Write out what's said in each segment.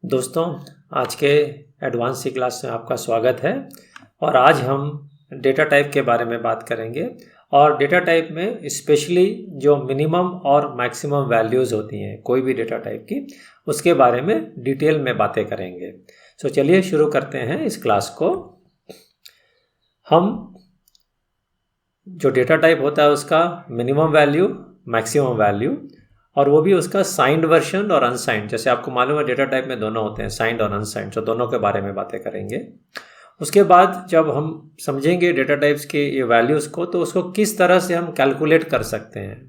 दोस्तों, आज के एडवांस सी क्लास में आपका स्वागत है। और आज हम डेटा टाइप के बारे में बात करेंगे और डेटा टाइप में स्पेशली जो मिनिमम और मैक्सिमम वैल्यूज़ होती हैं कोई भी डेटा टाइप की, उसके बारे में डिटेल में बातें करेंगे। तो चलिए शुरू करते हैं इस क्लास को। हम जो डेटा टाइप होता है उसका मिनिमम वैल्यू, मैक्सिमम वैल्यू, और वो भी उसका साइंड वर्जन और अनसाइंड। जैसे आपको मालूम है डेटा टाइप में दोनों होते हैं, साइंड और अनसाइंड, तो दोनों के बारे में बातें करेंगे। उसके बाद जब हम समझेंगे डेटा टाइप्स के ये वैल्यूज़ को, तो उसको किस तरह से हम कैलकुलेट कर सकते हैं,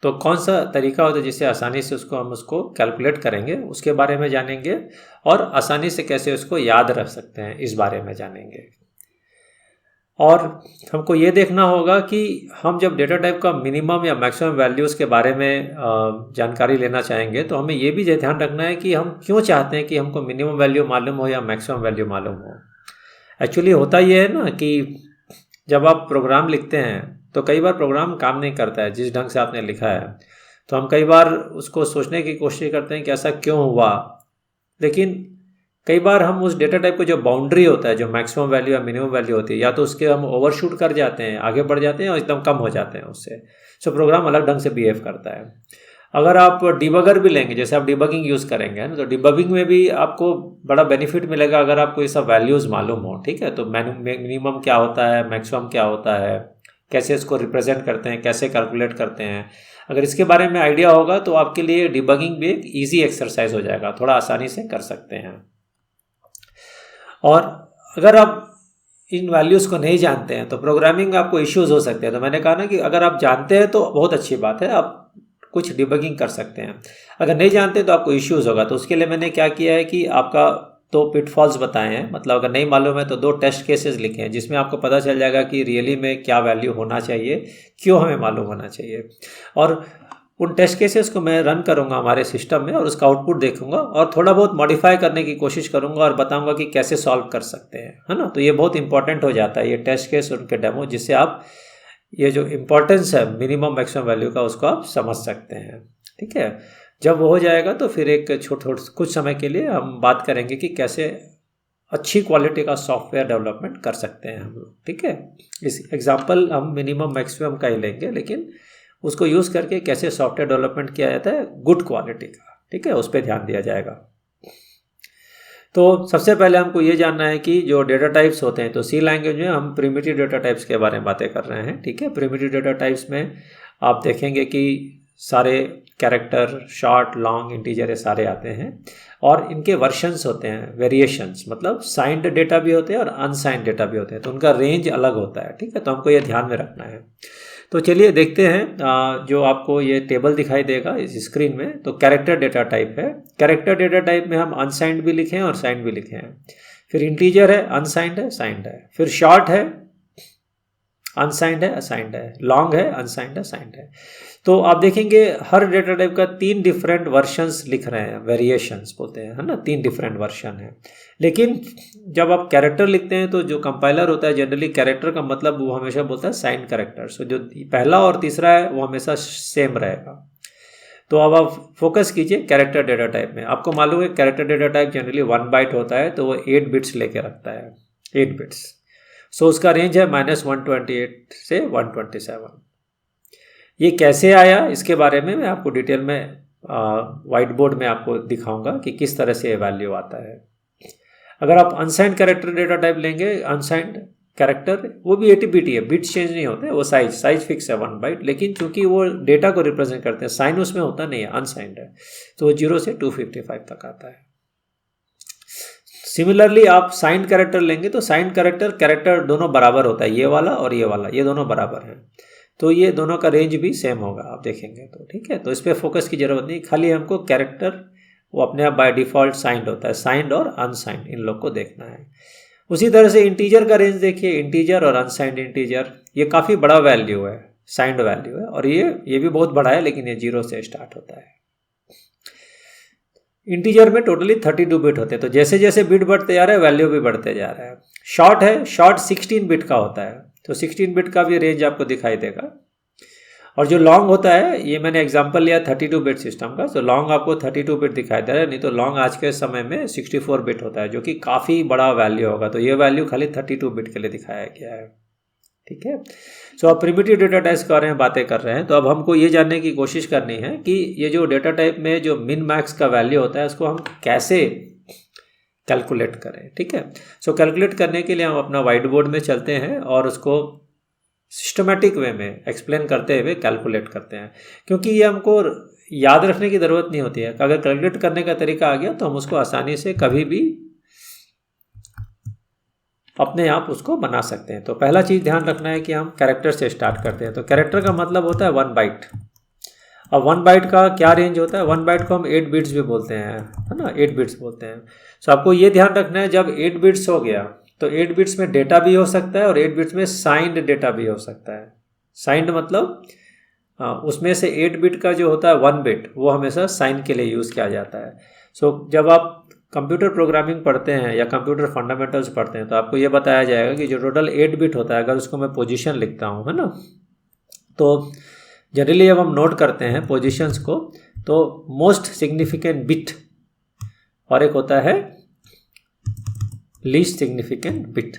तो कौन सा तरीका होता है जिससे आसानी से हम उसको कैलकुलेट करेंगे, उसके बारे में जानेंगे। और आसानी से कैसे उसको याद रख सकते हैं, इस बारे में जानेंगे। और हमको ये देखना होगा कि हम जब डेटा टाइप का मिनिमम या मैक्सिमम वैल्यूज़ के बारे में जानकारी लेना चाहेंगे, तो हमें ये भी ध्यान रखना है कि हम क्यों चाहते हैं कि हमको मिनिमम वैल्यू मालूम हो या मैक्सिमम वैल्यू मालूम हो। एक्चुअली होता ये है ना कि जब आप प्रोग्राम लिखते हैं तो कई बार प्रोग्राम काम नहीं करता है जिस ढंग से आपने लिखा है, तो हम कई बार उसको सोचने की कोशिश करते हैं कि ऐसा क्यों हुआ। लेकिन कई बार हम उस डेटा टाइप को जो बाउंड्री होता है, जो मैक्सिमम वैल्यू या मिनिमम वैल्यू होती है, या तो उसके हम ओवरशूट कर जाते हैं, आगे बढ़ जाते हैं और एकदम कम हो जाते हैं उससे। सो प्रोग्राम अलग ढंग से बिहेव करता है। अगर आप डिबगर भी लेंगे, जैसे आप डिबगिंग यूज़ करेंगे ना, तो डिबगिंग में भी आपको बड़ा बेनिफिट मिलेगा अगर आपको ये सब वैल्यूज़ मालूम हो। ठीक है, तो मिनिमम क्या होता है, मैक्सिमम क्या होता है, कैसे इसको रिप्रेजेंट करते हैं, कैसे कैलकुलेट करते हैं, अगर इसके बारे में आइडिया होगा तो आपके लिए डिबगिंग भी एक ईजी एक्सरसाइज हो जाएगा, थोड़ा आसानी से कर सकते हैं। और अगर आप इन वैल्यूज़ को नहीं जानते हैं तो प्रोग्रामिंग में आपको इश्यूज हो सकते हैं। तो मैंने कहा ना कि अगर आप जानते हैं तो बहुत अच्छी बात है, आप कुछ डिबगिंग कर सकते हैं। अगर नहीं जानते तो आपको इश्यूज होगा। तो उसके लिए मैंने क्या किया है कि आपका 2 पिटफॉल्स बताए हैं। मतलब अगर नहीं मालूम है तो 2 टेस्ट केसेस लिखे हैं जिसमें आपको पता चल जाएगा कि रियली में क्या वैल्यू होना चाहिए, क्यों हमें मालूम होना चाहिए। और उन टेस्ट केसेस को मैं रन करूंगा हमारे सिस्टम में और उसका आउटपुट देखूंगा और थोड़ा बहुत मॉडिफाई करने की कोशिश करूंगा और बताऊंगा कि कैसे सॉल्व कर सकते हैं, है ना। तो ये बहुत इंपॉर्टेंट हो जाता है, ये टेस्ट केस उनके डेमो, जिससे आप ये जो इम्पोर्टेंस है मिनिमम मैक्सिमम वैल्यू का, उसको आप समझ सकते हैं। ठीक है, जब वो हो जाएगा तो फिर एक कुछ समय के लिए हम बात करेंगे कि कैसे अच्छी क्वालिटी का सॉफ्टवेयर डेवलपमेंट कर सकते हैं हम लोग। ठीक है, इस एग्जाम्पल हम मिनिमम मैक्सिमम का ही लेंगे, लेकिन उसको यूज़ करके कैसे सॉफ्टवेयर डेवलपमेंट किया जाता है गुड क्वालिटी का। ठीक है, उस पर ध्यान दिया जाएगा। तो सबसे पहले हमको ये जानना है कि जो डेटा टाइप्स होते हैं, तो सी लैंग्वेज में हम प्रिमिटिव डेटा टाइप्स के बारे में बातें कर रहे हैं। ठीक है, प्रिमिटिव डेटा टाइप्स में आप देखेंगे कि सारे कैरेक्टर, शॉर्ट, लॉन्ग, इंटीजर, ये सारे आते हैं। और इनके वर्शंस होते हैं, वेरिएशंस, मतलब साइंड डेटा भी होते हैं और अनसाइंड डेटा भी होते हैं, तो उनका रेंज अलग होता है। ठीक है, तो हमको ये ध्यान में रखना है। तो चलिए देखते हैं, जो आपको ये टेबल दिखाई देगा इस स्क्रीन में, तो कैरेक्टर डेटा टाइप है। कैरेक्टर डेटा टाइप में हम अनसाइंड भी लिखे हैं और साइंड भी लिखे हैं। फिर इंटीजर है, अनसाइंड है, साइंड है। फिर शॉर्ट है, अनसाइंड है, असाइंड है। लॉन्ग है, अनसाइंड है, साइंड है। तो आप देखेंगे हर डेटा टाइप का 3 डिफरेंट वर्शंस लिख रहे हैं, वेरिएशंस बोलते हैं, है ना, 3 डिफरेंट वर्शन है। लेकिन जब आप कैरेक्टर लिखते हैं तो जो कंपाइलर होता है जनरली कैरेक्टर का मतलब वो हमेशा बोलता है साइंड कैरेक्टर। सो जो पहला और तीसरा है वो हमेशा सेम रहेगा। तो अब आप फोकस कीजिए कैरेक्टर डेटा टाइप में। आपको मालूम है character data type generally 1 byte होता है, तो वो 8 बिट्स लेके रखता है, 8 बिट्स। सो उसका रेंज है -128 से 127। ये कैसे आया, इसके बारे में मैं आपको डिटेल में वाइट बोर्ड में आपको दिखाऊंगा कि किस तरह से ये वैल्यू आता है। अगर आप अनसाइंड कैरेक्टर डेटा टाइप लेंगे, अनसाइंड कैरेक्टर वो भी ATBT है, बिट्स चेंज नहीं होते, वो साइज फिक्स है 1 बाइट, लेकिन चूंकि वो डेटा को रिप्रेजेंट करते हैं, साइन उसमें होता नहीं है, अनसाइंड है, तो वो 0 से 255 तक आता है। सिमिलरली आप साइंड कैरेक्टर लेंगे तो साइंड कैरेक्टर दोनों बराबर होता है, ये वाला और ये वाला, ये दोनों बराबर हैं, तो ये दोनों का रेंज भी सेम होगा, आप देखेंगे तो। ठीक है, तो इस पर फोकस की जरूरत नहीं, खाली हमको कैरेक्टर वो अपने आप बाय डिफॉल्ट साइंड होता है, साइंड और अनसाइंड इन लोग को देखना है। उसी तरह से इंटीजर का रेंज देखिए, इंटीजर और अनसाइंड इंटीजर, ये काफ़ी बड़ा वैल्यू है, साइंड वैल्यू है, और ये भी बहुत बड़ा है, लेकिन ये 0 से स्टार्ट होता है। इंटीजर में टोटली 32 बिट होते हैं, तो जैसे जैसे बिट बढ़ते जा रहे हैं वैल्यू भी बढ़ते जा रहा है। शॉर्ट 16 बिट का होता है, तो 16 बिट का भी रेंज आपको दिखाई देगा। और जो लॉन्ग होता है, ये मैंने एग्जांपल लिया 32 बिट सिस्टम का, तो लॉन्ग आपको 32 बिट दिखाई दे रहा है, नहीं तो लॉन्ग आज के समय में 64 बिट होता है, जो कि काफ़ी बड़ा वैल्यू होगा। तो ये वैल्यू खाली 32 बिट के लिए दिखाया गया है, ठीक है। सो अब प्रिमिटिव डेटा टाइप्स के बारे में बातें कर रहे हैं, तो अब हमको ये जानने की कोशिश करनी है कि ये जो डेटा टाइप में जो मिन मैक्स का वैल्यू होता है, उसको हम कैसे कैलकुलेट करें, ठीक है। सो कैलकुलेट करने के लिए हम अपना वाइट बोर्ड में चलते हैं और उसको सिस्टमेटिक वे में एक्सप्लेन करते हुए कैलकुलेट करते हैं, क्योंकि ये हमको याद रखने की ज़रूरत नहीं होती है। अगर कैलकुलेट करने का तरीका आ गया तो हम उसको आसानी से कभी भी अपने आप उसको बना सकते हैं। तो पहला चीज़ ध्यान रखना है कि हम कैरेक्टर से स्टार्ट करते हैं। तो कैरेक्टर का मतलब होता है 1 बाइट। अब 1 बाइट का क्या रेंज होता है? 1 बाइट को हम 8 बिट्स भी बोलते हैं, है ना, 8 बिट्स बोलते हैं। सो आपको ये ध्यान रखना है, जब 8 बिट्स हो गया तो 8 बिट्स में डेटा भी हो सकता है और 8 बिट्स में साइंड डेटा भी हो सकता है। साइंड मतलब उसमें से 8 बिट का जो होता है 1 बिट, वो हमेशा साइन के लिए यूज़ किया जाता है। सो जब आप कंप्यूटर प्रोग्रामिंग पढ़ते हैं या कंप्यूटर फंडामेंटल्स पढ़ते हैं तो आपको ये बताया जाएगा कि जो टोटल 8 बिट होता है, अगर उसको मैं पोजीशन लिखता हूँ, है ना, तो जनरली जब हम नोट करते हैं पोजीशंस को, तो मोस्ट सिग्निफिकेंट बिट और एक होता है लीस्ट सिग्निफिकेंट बिट।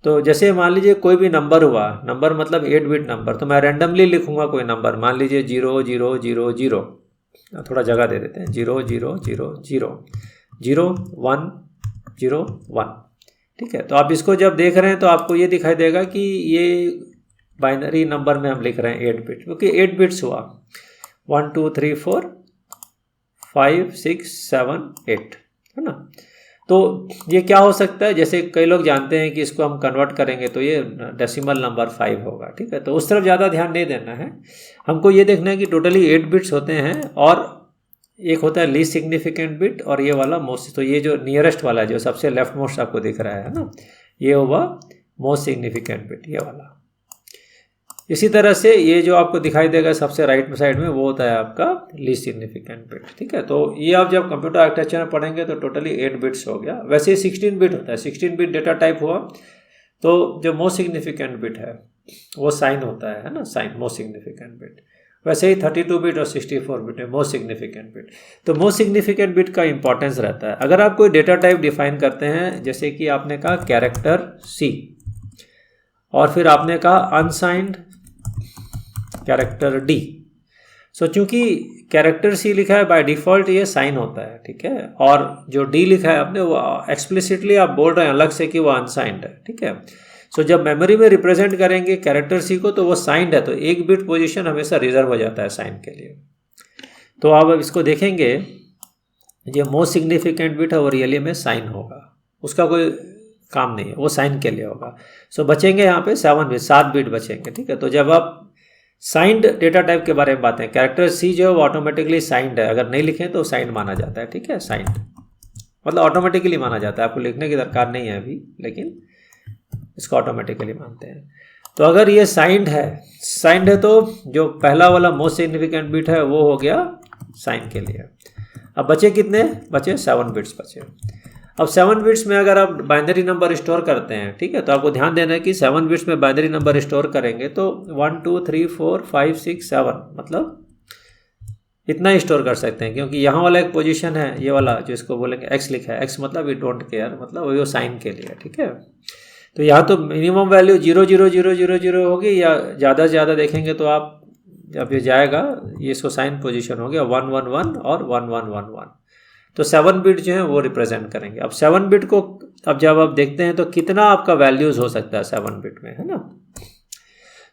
तो जैसे मान लीजिए कोई भी नंबर हुआ, नंबर मतलब 8 बिट नंबर, तो मैं रैंडमली लिखूंगा कोई नंबर, मान लीजिए 0 0 0 0, थोड़ा जगह दे देते हैं, 0 0 0 0 0 1 0 1, ठीक है। तो आप इसको जब देख रहे हैं तो आपको ये दिखाई देगा कि ये बाइनरी नंबर में हम लिख रहे हैं 8 बिट, क्योंकि 8 बिट्स हुआ 1 2 3 4 5 6 7 8, है ना। तो ये क्या हो सकता है, जैसे कई लोग जानते हैं कि इसको हम कन्वर्ट करेंगे तो ये डेसिमल नंबर 5 होगा, ठीक है। तो उस तरफ ज़्यादा ध्यान नहीं देना है, हमको ये देखना है कि टोटली 8 बिट्स होते हैं और एक होता है लीस्ट सिग्निफिकेंट बिट और ये वाला मोस्ट। तो ये जो नियरेस्ट वाला जो सबसे लेफ्ट मोस्ट आपको दिख रहा है ना, ये होगा मोस्ट सिग्निफिकेंट बिट, ये वाला। इसी तरह से ये जो आपको दिखाई देगा सबसे राइट साइड में, वो होता है आपका लीस्ट सिग्निफिकेंट बिट, ठीक है। तो ये आप जब कंप्यूटर आर्किटेक्चर में पढ़ेंगे तो टोटली 8 बिट्स हो गया। वैसे ही 16 बिट होता है, 16 बिट डेटा टाइप हुआ तो जो मोस्ट सिग्निफिकेंट बिट है वो साइन होता है ना, साइन मोस्ट सिग्निफिकेंट बिट। वैसे ही 32 बिट और 64 बिट है मोस्ट सिग्निफिकेंट बिट। तो मोस्ट सिग्निफिकेंट बिट का इंपॉर्टेंस रहता है। अगर आप कोई डेटा टाइप डिफाइन करते हैं, जैसे कि आपने कहा कैरेक्टर C और फिर आपने कहा अनसाइंड कैरेक्टर D, सो चूंकि कैरेक्टर C लिखा है बाय डिफॉल्ट ये साइन होता है, ठीक है, और जो D लिखा है आपने वो एक्सप्लिसिटली आप बोल रहे हैं अलग से कि वो अनसाइंड है, ठीक है। सो जब मेमोरी में रिप्रेजेंट करेंगे कैरेक्टर C को तो वो साइंड है, तो 1 बिट पोजीशन हमेशा रिजर्व हो जाता है साइन के लिए। तो आप अब इसको देखेंगे, ये मोस्ट सिग्निफिकेंट बिट है और रियली में साइन होगा, उसका कोई काम नहीं है, वो साइन के लिए होगा। सो बचेंगे यहाँ पे 7 बिट, 7 बिट बचेंगे, ठीक है। तो जब आप साइंड डेटा टाइप के बारे में बात है, कैरेक्टर C जो है वो ऑटोमेटिकली साइंड है, अगर नहीं लिखें तो साइंड माना जाता है, ठीक है। साइंड मतलब ऑटोमेटिकली माना जाता है, आपको लिखने की दरकार नहीं है अभी, लेकिन इसको ऑटोमेटिकली मानते हैं। तो अगर ये साइंड है तो जो पहला वाला मोस्ट सिग्निफिकेंट बिट है वो हो गया साइन के लिए। अब बचे कितने? बचे 7 बिट्स बचे। अब 7 बिट्स में अगर आप बाइनरी नंबर स्टोर करते हैं, ठीक है, तो आपको ध्यान देना है कि 7 बिट्स में बाइनरी नंबर स्टोर करेंगे तो 1 2 3 4 5 6 7 मतलब इतना ही स्टोर कर सकते हैं, क्योंकि यहाँ वाला एक पोजीशन है, ये वाला जो इसको बोलेंगे x लिखा है, x मतलब वी डोंट केयर, मतलब वो साइन के लिए, ठीक है। तो यहाँ तो मिनिमम वैल्यू 0 0 0 0 0 होगी, या ज़्यादा से ज़्यादा देखेंगे तो आप जब ये जाएगा ये इसको साइन पोजीशन हो गया 1 1 1 और 1 1 1 1, तो 7 बिट जो है वो रिप्रेजेंट करेंगे। अब 7 बिट को अब जब आप देखते हैं तो कितना आपका वैल्यूज़ हो सकता है 7 बिट में, है ना।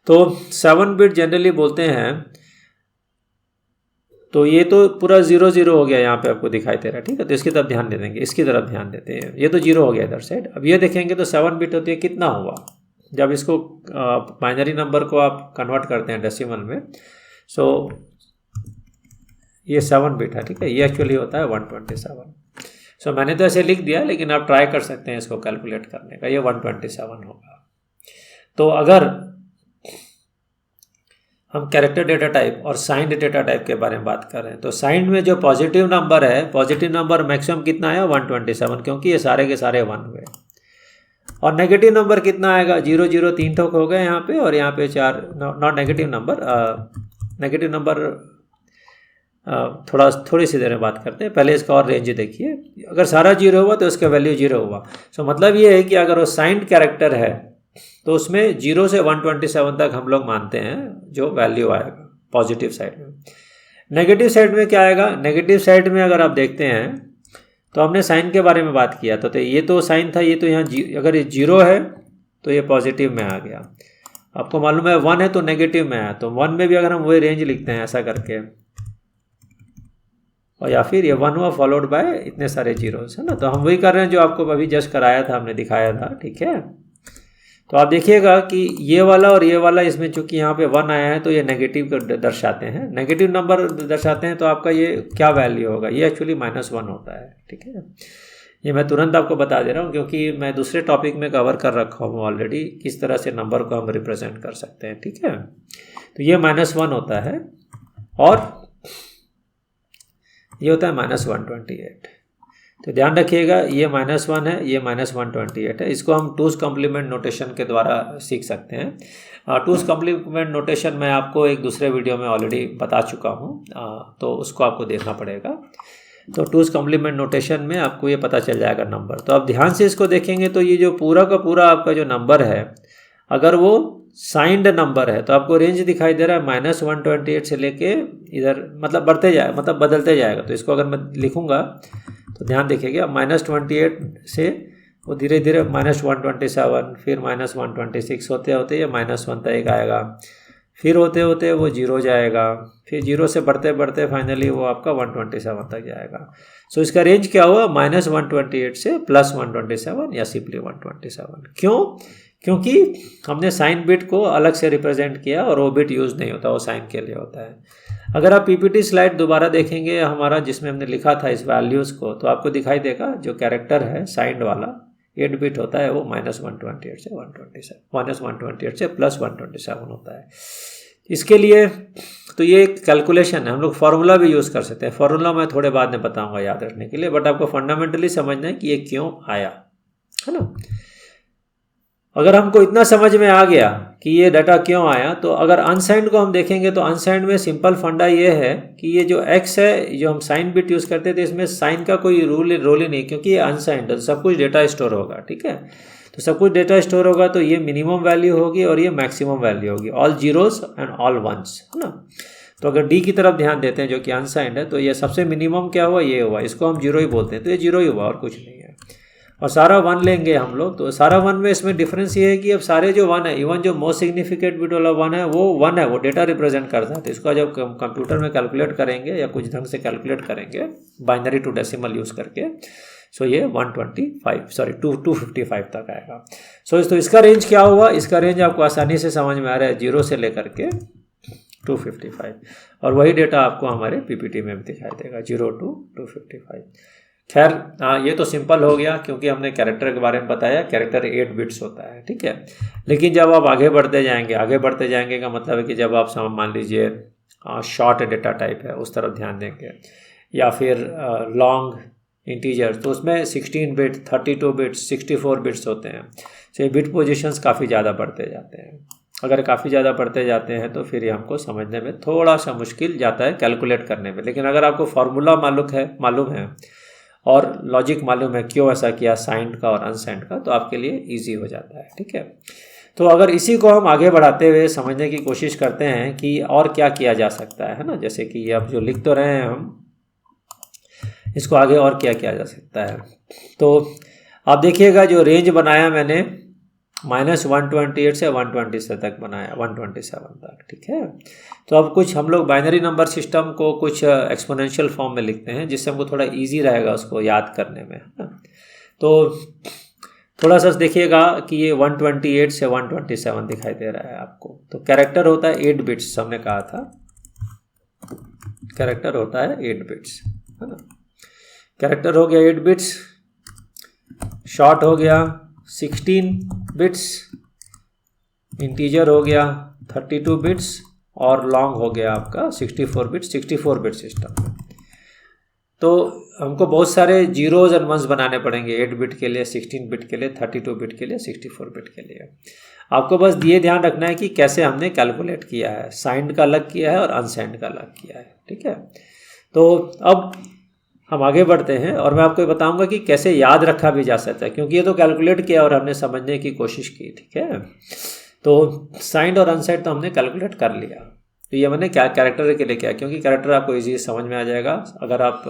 तो 7 बिट जनरली बोलते हैं, तो ये तो पूरा 0 0 हो गया, यहाँ पे आपको दिखाई दे रहा है, ठीक है। तो इसकी तरफ ध्यान दे देंगे, इसकी तरफ ध्यान देते हैं, ये तो 0 हो गया इधर साइड। अब ये देखेंगे तो 7 बिट होती है, कितना हुआ जब इसको बाइनरी नंबर को आप कन्वर्ट करते हैं डेसिमल में। सो ये 7 बिट है, ठीक है, ये एक्चुअली होता है 127। सो मैंने तो ऐसे लिख दिया, लेकिन आप ट्राई कर सकते हैं इसको कैलकुलेट करने का, ये 127 होगा। तो अगर हम कैरेक्टर डेटा टाइप और साइंड डेटा टाइप के बारे में बात कर रहे हैं, तो साइंड में जो पॉजिटिव नंबर है, पॉजिटिव नंबर मैक्सिमम कितना है 127, क्योंकि ये सारे के सारे 1 हुए। और नेगेटिव नंबर कितना आएगा, 0 0 3 ठोक हो गए यहाँ पे, और यहाँ पे 4 not negative number, negative number थोड़ी सी देर में बात करते हैं। पहले इसका और रेंज देखिए, अगर सारा 0 हुआ तो इसका वैल्यू 0 हुआ। सो मतलब ये है कि अगर वो साइंड कैरेक्टर है तो उसमें 0 से 127 तक हम लोग मानते हैं जो वैल्यू आएगा पॉजिटिव साइड में। नेगेटिव साइड में क्या आएगा, नेगेटिव साइड में अगर आप देखते हैं तो हमने साइन के बारे में बात किया तो ये तो साइन था, ये तो यहाँ अगर ये 0 है तो ये पॉजिटिव में आ गया। आपको मालूम है 1 है तो नेगेटिव में आया, तो 1 में भी अगर हम वही रेंज लिखते हैं ऐसा करके, और या फिर ये 1 हुआ फॉलोड बाय इतने सारे जीरोस, है ना। तो हम वही कर रहे हैं जो आपको अभी जस्ट कराया था, हमने दिखाया था, ठीक है। तो आप देखिएगा कि ये वाला और ये वाला, इसमें चूंकि यहाँ पे 1 आया है तो ये नेगेटिव को दर्शाते हैं, नेगेटिव नंबर दर्शाते हैं। तो आपका ये क्या वैल्यू होगा, ये एक्चुअली -1 होता है, ठीक है। ये मैं तुरंत आपको बता दे रहा हूँ क्योंकि मैं दूसरे टॉपिक में कवर कर रखा हूँ ऑलरेडी, किस तरह से नंबर को हम रिप्रेजेंट कर सकते हैं, ठीक है। तो ये -1 होता है और ये होता है -128। तो ध्यान रखिएगा ये -1 है, ये -128 है। इसको हम टूज कॉम्प्लीमेंट नोटेशन के द्वारा सीख सकते हैं। टूज कॉम्प्लीमेंट नोटेशन मैं आपको एक दूसरे वीडियो में ऑलरेडी बता चुका हूँ, तो उसको आपको देखना पड़ेगा। तो टूज कॉम्प्लीमेंट नोटेशन में आपको ये पता चल जाएगा नंबर। तो आप ध्यान से इसको देखेंगे तो ये जो पूरा का पूरा आपका जो नंबर है, अगर वो साइंड नंबर है तो आपको रेंज दिखाई दे रहा है -128 से लेके इधर, मतलब बढ़ते जाए, मतलब बदलते जाएगा। तो इसको अगर मैं लिखूंगा तो ध्यान देखिएगा, -28 से वो धीरे धीरे -127, फिर -126 होते होते ये -1 तक आएगा, फिर होते होते वो 0 जाएगा, फिर 0 से बढ़ते बढ़ते फाइनली वो आपका 127 तक जाएगा। सो इसका रेंज क्या हुआ, -128 से +127 या सिंपली 127। क्यों? क्योंकि हमने साइन बिट को अलग से रिप्रेजेंट किया और वो बिट यूज़ नहीं होता, वो साइन के लिए होता है। अगर आप पीपीटी स्लाइड दोबारा देखेंगे हमारा, जिसमें हमने लिखा था इस वैल्यूज़ को, तो आपको दिखाई देगा जो कैरेक्टर है साइंड वाला 8 बिट होता है, वो -128 से 127, -128 से +127 होता है। इसके लिए तो ये एक कैलकुलेशन है, हम लोग फार्मूला भी यूज़ कर सकते हैं। फार्मूला मैं थोड़े बाद में बताऊंगा याद रखने के लिए, बट आपको फंडामेंटली समझना है कि ये क्यों आया, है ना। अगर हमको इतना समझ में आ गया कि ये डाटा क्यों आया, तो अगर अनसाइंड को हम देखेंगे तो अनसाइंड में सिंपल फंडा ये है कि ये जो x है, जो हम साइन बिट यूज़ करते थे, इसमें साइन का कोई रोल ही नहीं, क्योंकि ये अनसाइंड है, तो सब कुछ डेटा स्टोर होगा, ठीक है। तो सब कुछ डेटा स्टोर होगा तो ये मिनिमम वैल्यू होगी और ये मैक्सिमम वैल्यू होगी, all zeros and all ones, है ना। तो अगर डी की तरफ ध्यान देते हैं जो कि अनसाइंड है, तो ये सबसे मिनिमम क्या हुआ, ये हुआ, इसको हम 0 ही बोलते हैं, तो ये 0 ही हुआ और कुछ नहीं है। और सारा 1 लेंगे हम लोग, तो सारा 1 में इसमें डिफरेंस ये है कि अब सारे जो 1 है, इवन जो मोस्ट सिग्निफिकेंट बिट वाला 1 है, वो 1 है, वो डेटा रिप्रेजेंट करता है। तो इसको जब कंप्यूटर में कैलकुलेट करेंगे या कुछ ढंग से कैलकुलेट करेंगे बाइनरी टू डेसिमल यूज़ करके, सो ये 255 तक आएगा। सो तो इसका रेंज क्या हुआ, इसका रेंज आपको आसानी से समझ में आ रहा है, 0 से लेकर के 255, और वही डेटा आपको हमारे पीपीटी में भी दिखाई देगा, 0 to 255। खैर ये तो सिंपल हो गया क्योंकि हमने कैरेक्टर के बारे में बताया, कैरेक्टर 8 बिट्स होता है, ठीक है। लेकिन जब आप आगे बढ़ते जाएंगे का मतलब है कि जब आप मान लीजिए शॉर्ट डेटा टाइप है उस तरफ ध्यान देंगे, या फिर लॉन्ग इंटीजर, तो उसमें 16 बिट, 32 बिट्स, 64 बिट्स होते हैं। तो ये बिट पोजीशंस काफ़ी ज़्यादा बढ़ते जाते हैं। अगर काफ़ी ज़्यादा बढ़ते जाते हैं तो फिर ये हमको समझने में थोड़ा सा मुश्किल जाता है, कैलकुलेट करने में। लेकिन अगर आपको फार्मूला मालूम है और लॉजिक मालूम है क्यों ऐसा किया साइंड का और अनसाइंड का, तो आपके लिए इजी हो जाता है, ठीक है। तो अगर इसी को हम आगे बढ़ाते हुए समझने की कोशिश करते हैं कि और क्या किया जा सकता है ना, जैसे कि ये अब जो लिख तो रहे हैं हम, इसको आगे और क्या किया जा सकता है। तो आप देखिएगा जो रेंज बनाया मैंने -128 से 127 तक बनाया, 127 तक, ठीक है। तो अब कुछ हम लोग बाइनरी नंबर सिस्टम को कुछ एक्सपोनेंशियल फॉर्म में लिखते हैं, जिससे हमको थोड़ा इजी रहेगा उसको याद करने में, है ना। तो थोड़ा सा देखिएगा कि ये 128 से 127 दिखाई दे रहा है आपको। तो कैरेक्टर होता है 8 बिट्स, हमने कहा था कैरेक्टर होता है 8 बिट्स, है ना। कैरेक्टर हो गया 8 बिट्स, शॉर्ट हो गया 16 बिट्स, इंटीजर हो गया 32 बिट्स, और लॉन्ग हो गया आपका 64 बिट्स, 64 बिट सिस्टम। तो हमको बहुत सारे जीरोज एंड वंस बनाने पड़ेंगे, 8 बिट के लिए, 16 बिट के लिए, 32 बिट के लिए, 64 बिट के लिए। आपको बस ये ध्यान रखना है कि कैसे हमने कैलकुलेट किया है, साइंड का अलग किया है और अनसाइंड का अलग किया है, ठीक है। तो अब हम आगे बढ़ते हैं और मैं आपको बताऊंगा कि कैसे याद रखा भी जा सकता है, क्योंकि ये तो कैलकुलेट किया और हमने समझने की कोशिश की, ठीक है। तो साइंड और अनसाइंड तो हमने कैलकुलेट कर लिया, तो ये मैंने क्या कैरेक्टर के लिए किया, क्योंकि कैरेक्टर आपको इजी समझ में आ जाएगा। अगर आप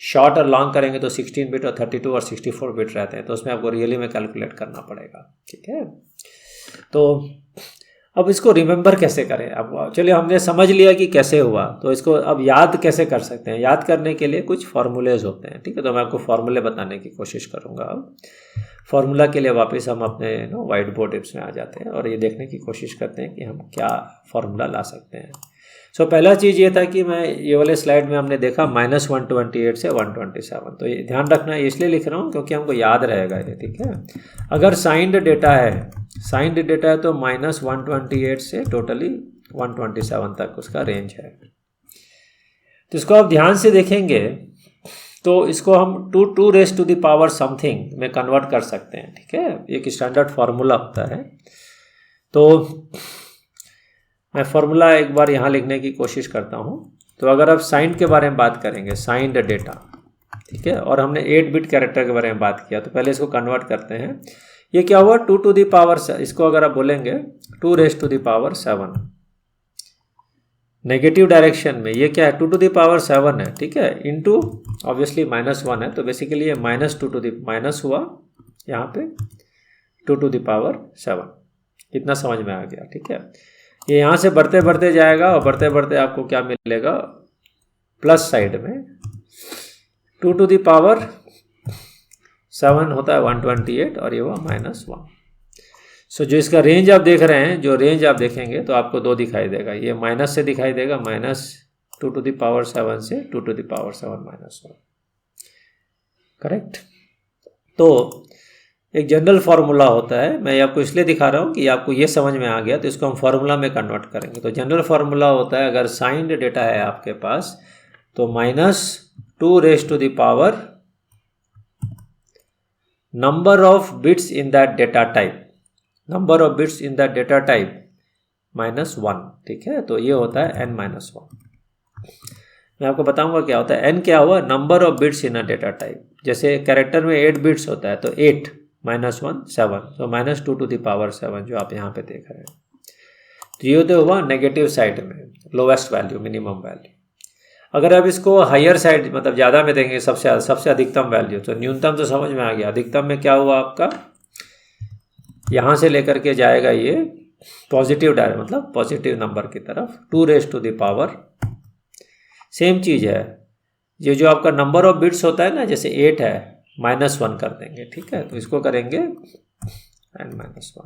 शॉर्ट और लॉन्ग करेंगे तो 16 बिट और 32 और 64 बिट रहते हैं, तो उसमें आपको रियली में कैलकुलेट करना पड़ेगा, ठीक है। तो अब इसको रिमेंबर कैसे करें, अब चलिए हमने समझ लिया कि कैसे हुआ, तो इसको अब याद कैसे कर सकते हैं। याद करने के लिए कुछ फार्मूलेज होते हैं, ठीक है। तो मैं आपको फार्मूले बताने की कोशिश करूँगा। अब फार्मूला के लिए वापस हम अपने वाइट बोर्ड टिप्स में आ जाते हैं और ये देखने की कोशिश करते हैं कि हम क्या फार्मूला ला सकते हैं। सो पहला चीज़ ये था कि मैं ये वाले स्लाइड में हमने देखा -128 से 127, तो ये ध्यान रखना है, इसलिए लिख रहा हूँ क्योंकि हमको याद रहेगा ये, ठीक है। अगर साइंड डेटा है तो -128 से टोटली 127 तक उसका रेंज है। तो इसको आप ध्यान से देखेंगे तो इसको हम 2 raise to the power something में कन्वर्ट कर सकते हैं, ठीक है। एक स्टैंडर्ड फार्मूला होता है। तो मैं फार्मूला एक बार यहाँ लिखने की कोशिश करता हूँ। तो अगर आप साइंड के बारे में बात करेंगे, साइंड डेटा, ठीक है, और हमने 8 बिट कैरेक्टर के बारे में बात किया, तो पहले इसको कन्वर्ट करते हैं। ये क्या हुआ, 2 टू द पावर, इसको अगर आप बोलेंगे 2 raise to the power 7, negative direction में ये क्या है, 2 टू द पावर 7 है, ठीक है, इंटू ऑब्वियसली -1 है, तो बेसिकली ये -2 टू द माइनस हुआ यहाँ पे 2 टू द पावर 7। इतना समझ में आ गया, ठीक है। ये यहाँ से बढ़ते बढ़ते जाएगा और बढ़ते बढ़ते आपको क्या मिलेगा, प्लस साइड में 2 टू द पावर 7 होता है 128 और ये हुआ -1। सो जो इसका रेंज आप देख रहे हैं, जो रेंज आप देखेंगे तो आपको 2 दिखाई देगा, ये माइनस से दिखाई देगा, -2 टू द पावर 7 से 2 टू द पावर 7 -1, करेक्ट। तो एक जनरल फार्मूला होता है, मैं आपको इसलिए दिखा रहा हूँ कि आपको ये समझ में आ गया, तो इसको हम फार्मूला में कन्वर्ट करेंगे। तो जनरल फार्मूला होता है, अगर साइंड डेटा है आपके पास तो -2 raise to the power number of bits in that data type, number of bits in that data type -1, ठीक है। तो ये होता है n-1। मैं आपको बताऊंगा क्या होता है। n क्या हुआ, number of bits in a data type. जैसे कैरेक्टर में 8 बिट्स होता है तो 8 -1 7, तो -2 टू द पावर 7 जो आप यहाँ पे देख रहे हैं। तो ये तो हुआ नेगेटिव साइड में, लोवेस्ट वैल्यू, मिनिमम वैल्यू। अगर आप इसको हायर साइड मतलब ज़्यादा में देंगे, सबसे अधिकतम वैल्यू, तो न्यूनतम तो समझ में आ गया। अधिकतम में क्या हुआ आपका, यहाँ से लेकर के जाएगा ये पॉजिटिव डायरेक्ट, मतलब पॉजिटिव नंबर की तरफ, 2 raise to the power, same चीज़ है। ये जो आपका नंबर ऑफ बिट्स होता है ना, जैसे 8 है, -1 कर देंगे, ठीक है। तो इसको करेंगे n-1।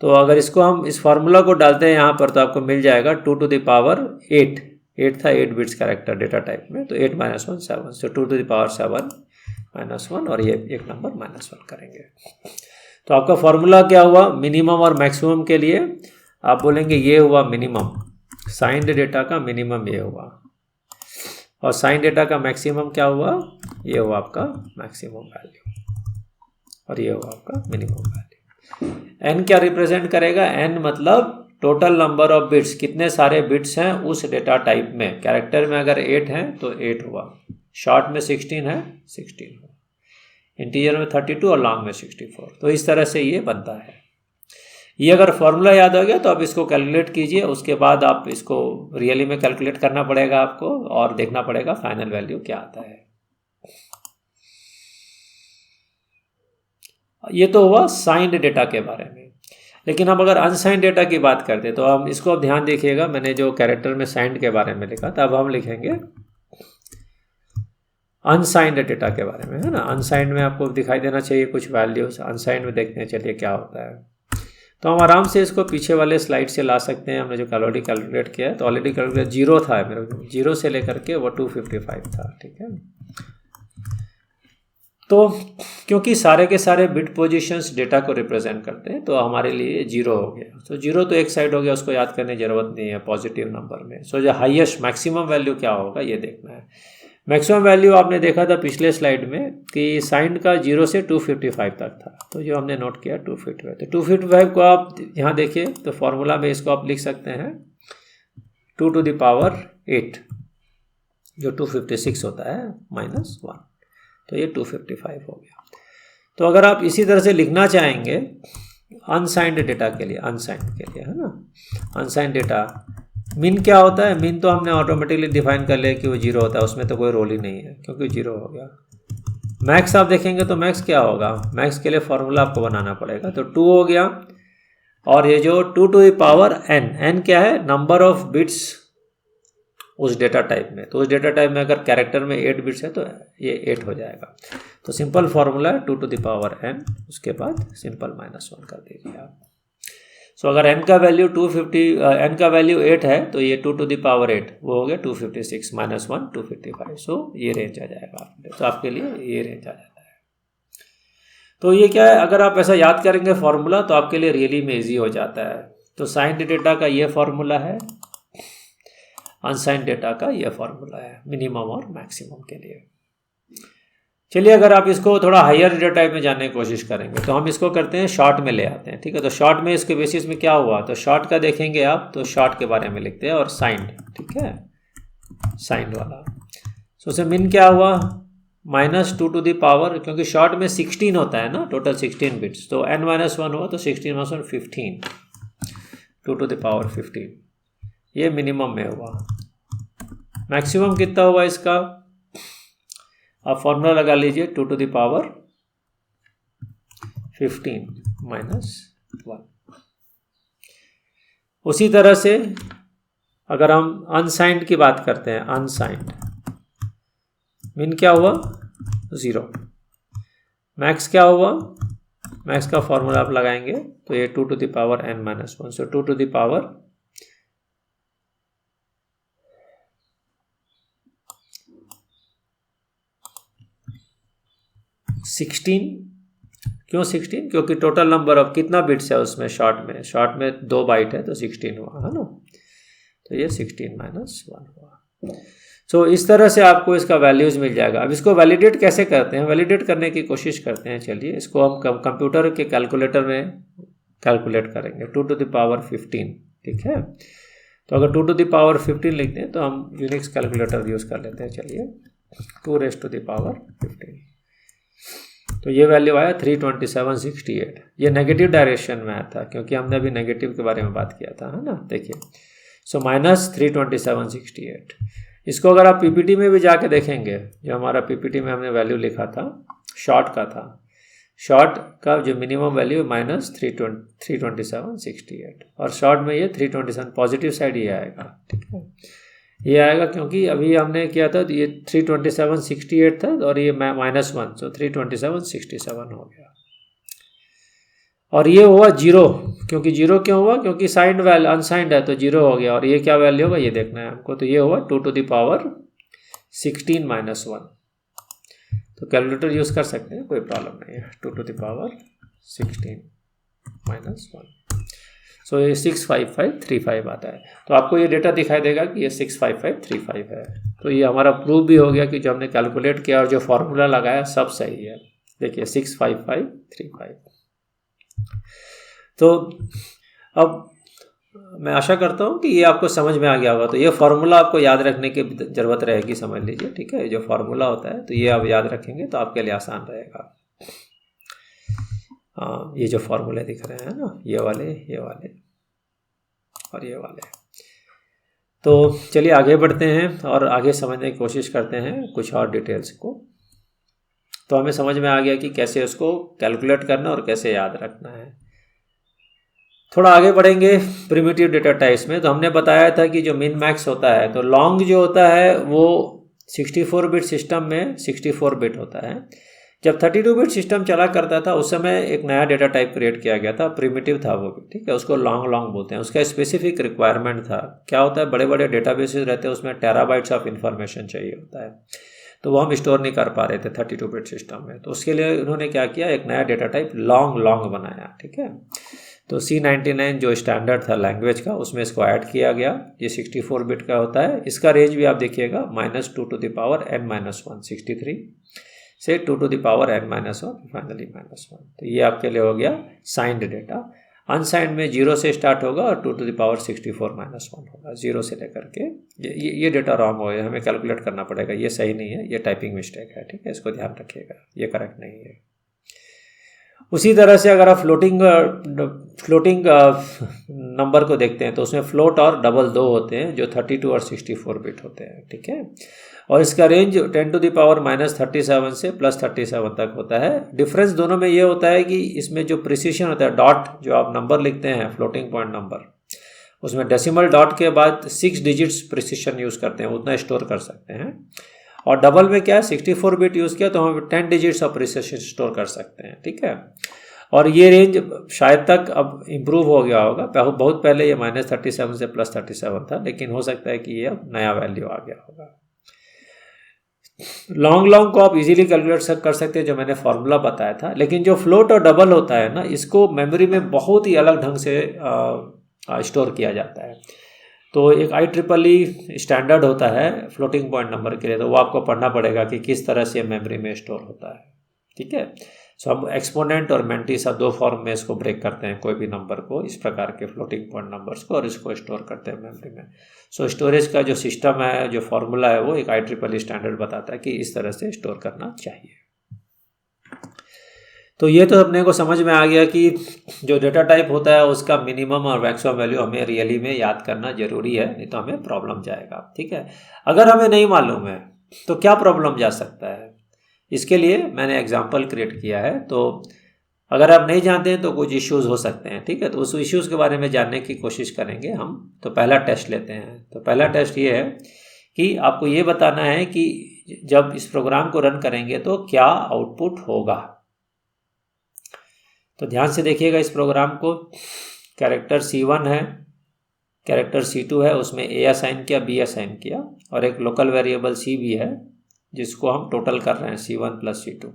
तो अगर इसको हम इस फार्मूला को डालते हैं यहाँ पर तो आपको मिल जाएगा 2 टू द पावर 8 था 8 बिट्स कैरेक्टर डेटा टाइप में, तो 8 -1 7, सो 2 टू द पावर 7 -1 और ये एक नंबर -1 करेंगे। तो आपका फार्मूला क्या हुआ, मिनिमम और मैक्सिमम के लिए आप बोलेंगे ये हुआ मिनिमम, साइंड डेटा का मिनिमम ये हुआ, और साइन डेटा का मैक्सिमम क्या हुआ, ये हुआ आपका मैक्सिमम वैल्यू, और ये हुआ आपका मिनिमम वैल्यू। n क्या रिप्रेजेंट करेगा, n मतलब टोटल नंबर ऑफ बिट्स, कितने सारे बिट्स हैं उस डेटा टाइप में। कैरेक्टर में अगर 8 है तो 8 हुआ, शॉर्ट में 16 है 16 हुआ, इंटीजर में 32 और लॉन्ग में 64। तो इस तरह से ये बनता है। ये अगर फॉर्मूला याद हो गया तो आप इसको कैलकुलेट कीजिए, उसके बाद आप इसको रियली में कैलकुलेट करना पड़ेगा आपको और देखना पड़ेगा फाइनल वैल्यू क्या आता है। ये तो हुआ साइंड डेटा के बारे में। लेकिन अब अगर अनसाइंड डेटा की बात करते तो हम इसको अब ध्यान देखिएगा, मैंने जो कैरेक्टर में साइंड के बारे में लिखा था, अब हम लिखेंगे अनसाइंड डेटा के बारे में, है ना। अनसाइंड में आपको दिखाई देना चाहिए कुछ वैल्यूज, अनसाइंड में देखते हैं चलिए क्या होता है। तो हम आराम से इसको पीछे वाले स्लाइड से ला सकते हैं। हमने जो ऑलरेडी कैलकुलेट किया है, तो ऑलरेडी कैलकुलेट 0 था मेरे, 0 से लेकर के वो 255 था, ठीक है। तो क्योंकि सारे के सारे बिट पोजीशंस डेटा को रिप्रेजेंट करते हैं, तो हमारे लिए 0 हो गया। तो 0 तो एक साइड हो गया, उसको याद करने की जरूरत नहीं है पॉजिटिव नंबर में। सो जो हाईएस्ट मैक्सिमम वैल्यू क्या होगा ये देखना है। मैक्सिमम वैल्यू आपने देखा था पिछले स्लाइड में कि साइन का 0 से 255 तक था, तो जो हमने नोट किया 255, तो 255 को आप यहाँ देखिए तो फॉर्मूला में इसको आप लिख सकते हैं 2 to the power 8, जो 256 होता है -1, तो ये 255 हो गया। तो अगर आप इसी तरह से लिखना चाहेंगे अनसाइंड डेटा के लिए, अनसाइंड के लिए है ना, अनसाइंड डेटा मीन क्या होता है, मीन तो हमने ऑटोमेटिकली डिफाइन कर लिया कि वो 0 होता है, उसमें तो कोई रोल ही नहीं है क्योंकि 0 हो गया। मैक्स आप देखेंगे तो मैक्स क्या होगा, मैक्स के लिए फॉर्मूला आपको बनाना पड़ेगा, तो 2 हो गया। और ये जो 2 to the power n, n क्या है, नंबर ऑफ बिट्स उस डेटा टाइप में, तो उस डेटा टाइप में अगर कैरेक्टर में 8 बिट्स है तो ये 8 हो जाएगा। तो सिंपल फॉर्मूला है 2 to the power n, उसके बाद सिंपल -1 कर दीजिए आप। सो अगर n का वैल्यू 250, n का वैल्यू 8 है तो ये 2 to the power 8 वो हो गया 256 -1 255, सो ये रेंज आ जाएगा आपके, तो आपके लिए ये रेंज आ जाता है। तो ये क्या है, अगर आप ऐसा याद करेंगे फॉर्मूला तो आपके लिए रियली में ईजी हो जाता है। तो साइंड डेटा का ये फॉर्मूला है, अनसाइंड डेटा का ये फॉर्मूला है मिनिमम और मैक्सिमम के लिए। चलिए अगर आप इसको थोड़ा हायर डेटा टाइप में जानने की कोशिश करेंगे तो हम इसको करते हैं शॉर्ट में ले आते हैं, ठीक है। तो शॉर्ट में इसके बेसिस में क्या हुआ, तो शॉर्ट का देखेंगे आप तो शॉर्ट के बारे में लिखते हैं और साइंड, ठीक है, साइंड वाला। सो उससे मिन क्या हुआ -2 to the power, क्योंकि शॉर्ट में 16 होता है ना, टोटल 16 बिट्स, तो n-1 हुआ तो 16 - 1 15, 2 to the power 15, ये मिनिमम में हुआ। मैक्सिमम कितना हुआ इसका, आप फॉर्मूला लगा लीजिए 2 to the power 15 -1। उसी तरह से अगर हम अनसाइंड की बात करते हैं, अनसाइंड मीन क्या हुआ 0, मैक्स क्या हुआ, मैक्स का फॉर्मूला आप लगाएंगे तो ये 2 to the power n-1, so 2 to the power 16, क्यों 16, क्योंकि टोटल नंबर ऑफ कितना बिट्स है उसमें, शॉर्ट में 2 बाइट है तो 16 हुआ है ना, तो ये 16 -1 हुआ। सो इस तरह से आपको इसका वैल्यूज मिल जाएगा। अब इसको वैलिडेट कैसे करते हैं, वैलिडेट करने की कोशिश करते हैं। चलिए इसको हम कंप्यूटर के कैलकुलेटर में कैलकुलेट करेंगे 2 to the power 15, ठीक है। तो अगर 2 to the power 15 लिखते हैं तो हम यूनिक्स कैलकुलेटर यूज़ कर लेते हैं। चलिए 2 raised to the power 15, तो ये वैल्यू आया 32768। ये नेगेटिव डायरेक्शन में आया था क्योंकि हमने अभी नेगेटिव के बारे में बात किया था, है ना, देखिए। सो -32768। इसको अगर आप पीपीटी में भी जाके देखेंगे, जो हमारा पीपीटी में हमने वैल्यू लिखा था शॉर्ट का था, शॉर्ट का जो मिनिमम वैल्यू -32768, और शॉर्ट में ये 327 पॉजिटिव साइड ये आएगा, ठीक है, ये आएगा क्योंकि अभी हमने किया था तो ये 32768 था और ये -1, तो 32767 हो गया। और ये हुआ 0, क्योंकि 0 क्यों हुआ, क्योंकि साइंड वैल्यू अनसाइंड है तो 0 हो गया। और ये क्या वैल्यू होगा ये देखना है हमको, तो ये हुआ 2 to the power 16 -1। तो कैलकुलेटर यूज़ कर सकते हैं, कोई प्रॉब्लम नहीं है। 2 to the power 16 -1, सो ये 65535 आता है। तो आपको ये डेटा दिखाई देगा कि ये 65535 है। तो ये हमारा प्रूफ भी हो गया कि जो हमने कैलकुलेट किया और जो फॉर्मूला लगाया सब सही है। देखिए 65535। तो अब मैं आशा करता हूँ कि ये आपको समझ में आ गया होगा। तो ये फार्मूला आपको याद रखने की ज़रूरत रहेगी, समझ लीजिए, ठीक है। जो फार्मूला होता है तो ये आप याद रखेंगे तो आपके लिए आसान रहेगा। ये जो फार्मूले दिख रहे हैं ना, ये वाले और ये वाले। तो चलिए आगे बढ़ते हैं और आगे समझने की कोशिश करते हैं कुछ और डिटेल्स को। तो हमें समझ में आ गया कि कैसे उसको कैलकुलेट करना और कैसे याद रखना है। थोड़ा आगे बढ़ेंगे प्रिमिटिव डेटा टाइप्स में। तो हमने बताया था कि जो मिन मैक्स होता है, तो लॉन्ग जो होता है वो 64 बिट सिस्टम में 64 बिट होता है। जब 32 बिट सिस्टम चला करता था उस समय एक नया डेटा टाइप क्रिएट किया गया था, प्रिमिटिव था वो भी, ठीक है। उसको लॉन्ग बोलते हैं। उसका स्पेसिफिक रिक्वायरमेंट था, क्या होता है, बड़े बड़े डेटाबेसेस रहते हैं उसमें टेराबाइट्स ऑफ इन्फॉर्मेशन चाहिए होता है, तो वो हम स्टोर नहीं कर पा रहे थे 32 बिट सिस्टम में। तो उसके लिए उन्होंने क्या किया, एक नया डेटा टाइप लॉन्ग बनाया, ठीक है। तो C99 जो स्टैंडर्ड था लैंग्वेज का उसमें इसको ऐड किया गया। ये 64 बिट का होता है। इसका रेंज भी आप देखिएगा -2⁻n−1 63 से 2⁻n−1 फाइनली -1। तो ये आपके लिए हो गया साइंड डेटा। अनसाइंड में 0 से स्टार्ट होगा और 2⁻64-1 होगा, 0 से लेकर के। ये डेटा रॉन्ग हो गया, हमें कैलकुलेट करना पड़ेगा, ये सही नहीं है, ये टाइपिंग मिस्टेक है, ठीक है, इसको ध्यान रखिएगा, ये करेक्ट नहीं है। उसी तरह से अगर आप फ्लोटिंग नंबर को देखते हैं तो उसमें फ्लोट और डबल दो होते हैं जो 32 और 64 बिट होते हैं, ठीक है। और इसका रेंज 10⁻−37 से +37 तक होता है। डिफरेंस दोनों में ये होता है कि इसमें जो प्रिसिशन होता है, डॉट जो आप नंबर लिखते हैं फ्लोटिंग पॉइंट नंबर, उसमें डेसिमल डॉट के बाद 6 डिजिट्स प्रिसिशन यूज़ करते हैं, उतना स्टोर कर सकते हैं। और डबल में क्या है, 64 बिट यूज़ किया तो हम 10 डिजिट्स ऑफ प्रिसिशन स्टोर कर सकते हैं, ठीक है। और ये रेंज शायद तक अब इम्प्रूव हो गया होगा, बहुत पहले ये -37 से +37 था, लेकिन हो सकता है कि ये अब नया वैल्यू आ गया होगा। लॉन्ग को आप इजीली कैलकुलेट कर सकते हैं, जो मैंने फॉर्मूला बताया था। लेकिन जो फ्लोट और डबल होता है ना, इसको मेमोरी में बहुत ही अलग ढंग से स्टोर किया जाता है। तो एक IEEE स्टैंडर्ड होता है फ्लोटिंग पॉइंट नंबर के लिए, तो वो आपको पढ़ना पड़ेगा कि किस तरह से मेमोरी में स्टोर होता है, ठीक है। सो हम एक्सपोनेंट और मैंटिसा 2 फॉर्म में इसको ब्रेक करते हैं, कोई भी नंबर को, इस प्रकार के फ्लोटिंग पॉइंट नंबर्स को, और इसको स्टोर करते हैं मेमोरी में। सो स्टोरेज का जो सिस्टम है, जो फॉर्मूला है, वो एक IEEE स्टैंडर्ड बताता है कि इस तरह से स्टोर करना चाहिए। तो ये तो अपने को समझ में आ गया कि जो डेटा टाइप होता है उसका मिनिमम और मैक्सिमम वैल्यू हमें रियली में याद करना जरूरी है, नहीं तो हमें प्रॉब्लम जाएगा, ठीक है। अगर हमें नहीं मालूम है तो क्या प्रॉब्लम जा सकता है, इसके लिए मैंने एग्जाम्पल क्रिएट किया है। तो अगर आप नहीं जानते हैं तो कुछ इश्यूज़ हो सकते हैं, ठीक है, तो उस इश्यूज़ के बारे में जानने की कोशिश करेंगे हम। तो पहला टेस्ट लेते हैं। तो पहला टेस्ट ये है कि आपको ये बताना है कि जब इस प्रोग्राम को रन करेंगे तो क्या आउटपुट होगा। तो ध्यान से देखिएगा इस प्रोग्राम को। कैरेक्टर C1 है, कैरेक्टर C2 है, उसमें A असाइन किया, B असाइन किया, और एक लोकल वेरिएबल C भी है जिसको हम टोटल कर रहे हैं C1 + C2।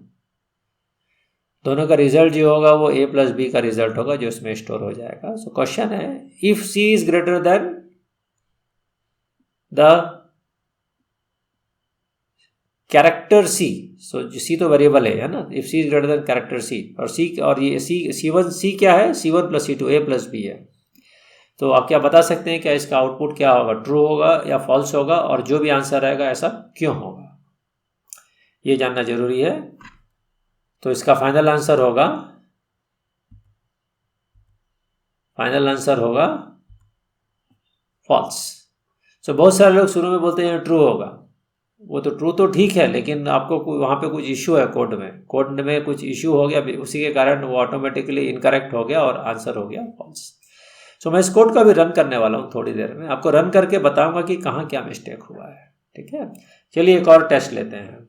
दोनों का रिजल्ट जो होगा वो A + B का रिजल्ट होगा जो इसमें स्टोर हो जाएगा। सो क्वेश्चन है, if C is greater than the character C, so C तो वेरिएबल है ना, if C is greater than character C, और ये C क्या है, C1 + C2 A + B है। तो आप क्या बता सकते हैं, क्या इसका आउटपुट क्या होगा, ट्रू होगा या फॉल्स होगा, और जो भी आंसर आएगा ऐसा क्यों होगा, ये जानना जरूरी है। तो इसका फाइनल आंसर होगा फॉल्स। सो बहुत सारे लोग शुरू में बोलते हैं ट्रू होगा, वो तो ट्रू तो ठीक है, लेकिन आपको वहाँ पे कुछ इशू है, कोड में कुछ इशू हो गया, उसी के कारण वो ऑटोमेटिकली इनकरेक्ट हो गया और आंसर हो गया फॉल्स। सो मैं इस कोड का भी रन करने वाला हूँ, थोड़ी देर में आपको रन करके बताऊंगा कि कहाँ क्या मिस्टेक हुआ है, ठीक है। चलिए एक और टेस्ट लेते हैं।